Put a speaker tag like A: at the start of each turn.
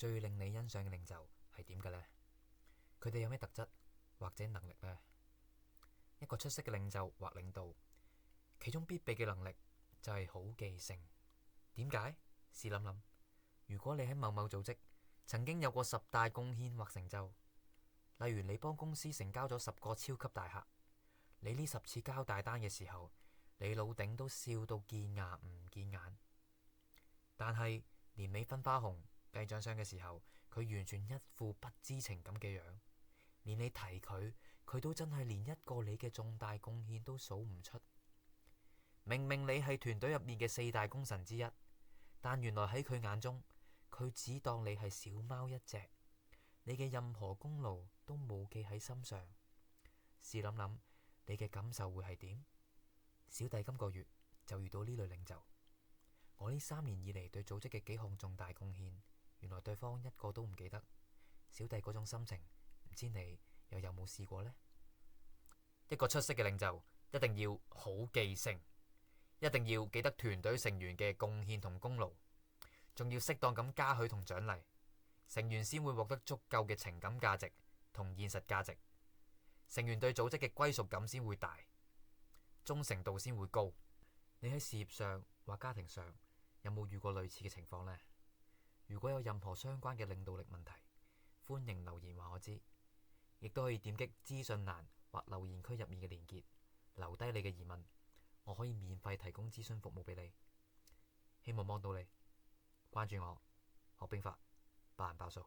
A: 最令你欣賞嘅領袖係點嘅呢？佢哋有咩特質或者能力呢？一個出色嘅領袖或領導，其中必備嘅能力就係好記性。點解？試諗諗，如果你喺某某組織曾經有過10大貢獻或成就，例如你幫公司成交咗10個超級大客，你呢10次交大單嘅時候，你老頂都笑到見牙唔見眼。但係年尾分花紅計獎賞嘅時候，佢完全一副不知情咁嘅樣，連你提佢，佢都真係連一個你嘅重大貢獻都數唔出。明明你係團隊入面嘅4大功臣之一，但原來喺佢眼中，佢只當你係小貓一隻，你嘅任何功勞都冇記喺心上。試諗諗，你嘅感受會係點？小弟今個月就遇到呢類領袖。我呢3年以嚟對組織嘅幾項重大貢獻，原來對方一個都唔記得。小弟嗰種心情，唔知你又有冇試過呢？一個出色嘅領袖一定要好記性，一定要記得團隊成員嘅貢獻同功勞，仲要適當咁嘉許同獎勵，成員先會獲得足夠嘅情感價值同現實價值，成員對組織嘅歸屬感先會大，忠誠度先會高。你喺事業上或家庭上有冇遇過類似嘅情況呢？如果有任何相關嘅領導力問題，歡迎留言話我知，亦都可以點擊資訊欄或留言區入面嘅連結，留低你嘅疑問，我可以免費提供諮詢服務俾你。希望幫到你，關注我，學兵法，爆人爆數。